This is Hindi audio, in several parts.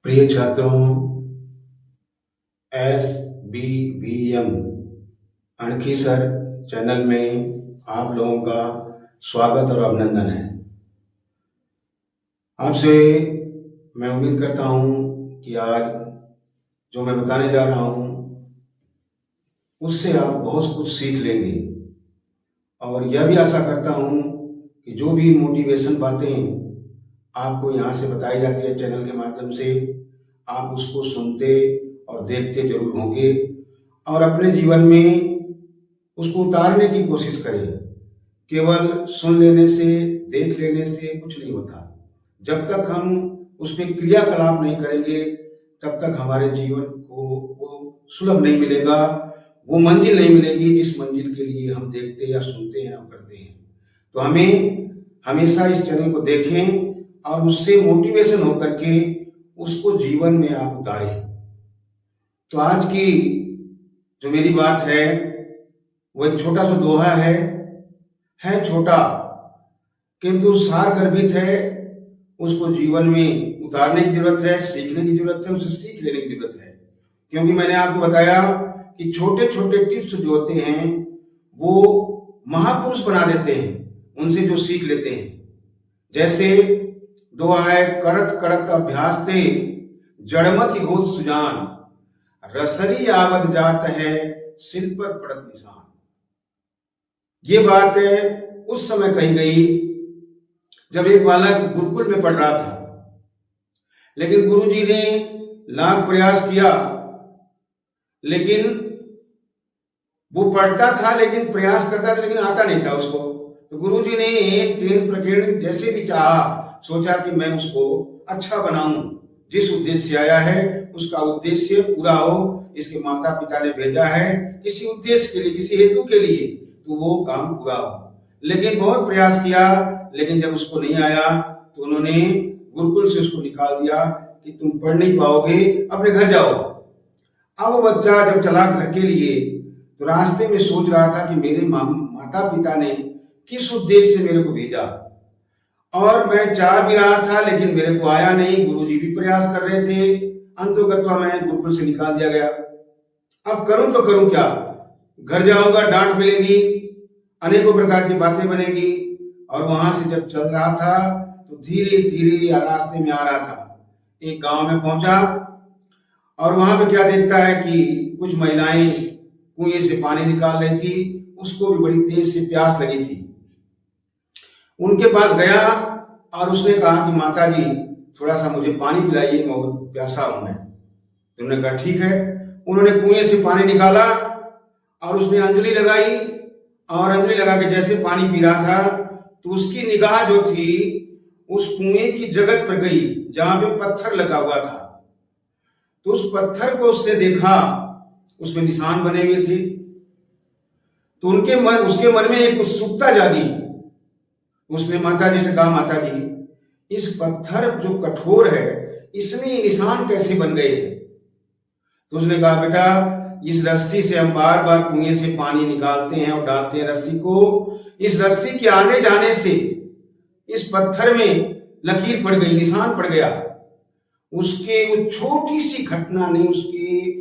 प्रिय छात्रों, S B V M Ankhi sir channel में आप लोगों का स्वागत और अभिनंदन है। आपसे मैं उम्मीद करता हूं कि आज जो मैं बताने जा रहा हूं उससे आप बहुत कुछ सीख लेंगे और यह भी आशा करता हूं कि जो भी मोटिवेशन बातें आपको यहाँ से बताई जाती है चैनल के माध्यम से, आप उसको सुनते और देखते जरूर होंगे और अपने जीवन में उसको उतारने की कोशिश करें। केवल सुन लेने से, देख लेने से कुछ नहीं होता। जब तक हम उसमें क्रियाकलाप नहीं करेंगे तब तक हमारे जीवन को वो सुलभ नहीं मिलेगा, वो मंजिल नहीं मिलेगी जिस मंजिल के लिए हम देखते या सुनते हैं और करते हैं। तो हमें हमेशा इस चैनल को देखें और उससे मोटिवेशन होकर के उसको जीवन में आप उतारें। तो आज की जो मेरी बात है वो एक छोटा सा दोहा है छोटा किंतु सार गर्भित है। उसको जीवन में उतारने की जरूरत है, सीखने की जरूरत है, उसे सीख लेने की जरूरत है। क्योंकि मैंने आपको बताया कि छोटे छोटे टिप्स जो होते हैं वो महापुरुष बना देते हैं, उनसे जो सीख लेते हैं। जैसे दोहा है, करत करत अभ्यास ते जड़मति होत सुजान, रसरी आवत जात है सिल पर पड़त निशान। ये बात उस समय कही गई जब एक बालक गुरुकुल में पढ़ रहा था, लेकिन गुरुजी ने लाख प्रयास किया, लेकिन वो पढ़ता था लेकिन प्रयास करता था लेकिन आता नहीं था उसको। तो गुरुजी ने तीन प्रकीर्ण जैसे भी चाहा, सोचा कि मैं उसको अच्छा बनाऊं, जिस उद्देश्य से आया है उसका उद्देश्य पूरा हो। इसके माता पिता ने भेजा है किसी उद्देश्य के लिए, किसी हेतु के लिए, तो वो काम पूरा हो। लेकिन बहुत प्रयास किया, लेकिन जब उसको नहीं आया तो उन्होंने गुरुकुल से उसको निकाल दिया कि तुम पढ़ नहीं पाओगे, अपने घर जाओ। अब वो बच्चा जब चला घर के लिए तो रास्ते में सोच रहा था कि मेरे माता पिता ने किस उद्देश्य से मेरे को भेजा, और मैं चाह भी रहा था लेकिन मेरे को आया नहीं। गुरुजी भी प्रयास कर रहे थे, अंततः मैं गुरुकुल से निकाल दिया गया। अब करूं तो करूं क्या? घर जाऊंगा, डांट मिलेगी, अनेकों प्रकार की बातें बनेगी। और वहां से जब चल रहा था तो धीरे धीरे रास्ते में आ रहा था, एक गांव में पहुंचा और वहां पे क्या देखता है कि कुछ महिलाएं कुएं से पानी निकाल रही थी, उसको भी बड़ी तेज से प्यास लगी थी। उनके पास गया और उसने कहा कि माता जी थोड़ा सा मुझे पानी पिलाइए, मैं बहुत प्यासा हूं मैं। तो उन्होंने कहा ठीक है। उन्होंने कुएं से पानी निकाला और उसने अंजलि लगाई, और अंजलि लगा के जैसे पानी पी रहा था तो उसकी निगाह जो थी उस कुएं की जगह पर गई जहां पे पत्थर लगा हुआ था। तो उस पत्थर को उसने देखा, उसमें निशान बने हुए थे। तो उसके मन में एक उत्सुकता जागी। उसने माता जी से कहा, माता जी इस पत्थर जो कठोर है इसमें निशान कैसे बन गए? तो उसने कहा, बेटा इस रस्सी से हम बार बार कुएं से पानी निकालते हैं और डालते हैं रस्सी को। इस रस्सी के आने जाने से इस पत्थर में लकीर पड़ गई, निशान पड़ गया। उसके वो छोटी सी घटना ने उसके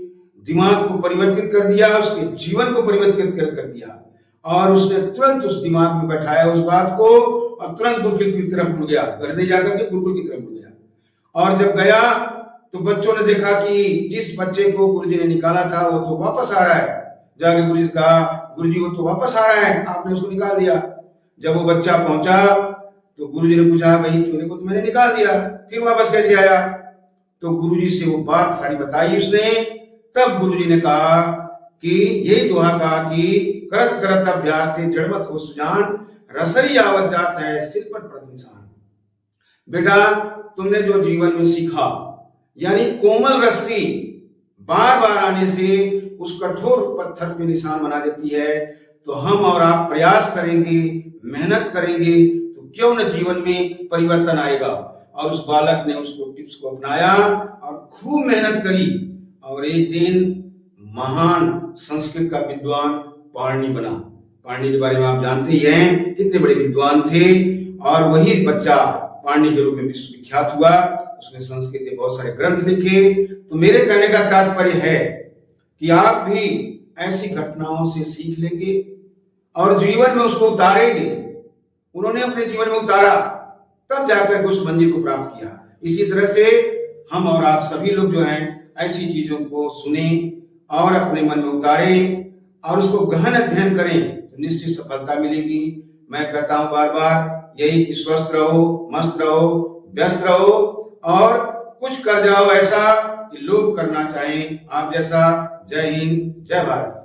दिमाग को परिवर्तित कर दिया, उसके जीवन को परिवर्तित कर दिया। और उसने तुरंत उस दिमाग में बैठाया उस बात को और तुरंत गुरुकुल की तरफ मुड़ गया, घर नहीं जाकर के गुरुकुल की तरफ मुड़ गया। और जब गया तो बच्चों ने देखा कि जिस बच्चे को गुरुजी ने निकाला था वो तो वापस आ रहा है। जाके गुरुजी से कहा, गुरुजी वो तो वापस आ रहा है, आपने उसको निकाल दिया। जब वो बच्चा पहुंचा तो गुरुजी ने पूछा, भाई तेरे को तो मैंने निकाल दिया, फिर वापस कैसे आया? तो गुरुजी से वो बात सारी बताई उसने। तब गुरुजी ने कहा कि यही दोहा कहा कि करत करत अभ्यास ते जड़मत हो सुजान, रसरी आवत जात है सिर पर पड़त निशान। बेटा तुमने जो जीवन में सीखा, यानी कोमल रस्सी बार बार आने से उस कठोर पत्थर पे निशान बना देती है। तो हम और आप प्रयास करेंगे, मेहनत करेंगे तो क्यों न जीवन में परिवर्तन आएगा। और उस बालक ने उसको टिप्स को अपनाया और खूब मेहनत करी और एक दिन महान संस्कृत का विद्वान पाणिनि बना। पाणिनि के बारे में आप जानते ही हैं, कितने बड़े विद्वान थे। और वही बच्चा पाणिनि के रूप में विश्वविख्यात हुआ। उसने संस्कृत के बहुत सारे ग्रंथ लिखे। तो मेरे कहने का तात्पर्य है कि आप भी ऐसी घटनाओं से सीख लेंगे और जीवन में उसको उतारेंगे। उन्होंने अपने जीवन में उतारा, तब जाकर के उस मंजिल को प्राप्त किया। इसी तरह से हम और आप सभी लोग जो हैं ऐसी चीजों को सुने और अपने मन में उतारें और उसको गहन अध्ययन करें, तो निश्चित सफलता मिलेगी। मैं कहता हूं बार बार यही कि स्वस्थ रहो, मस्त रहो, व्यस्त रहो और कुछ कर जाओ ऐसा कि लोग करना चाहें आप जैसा। जय हिंद, जय भारत।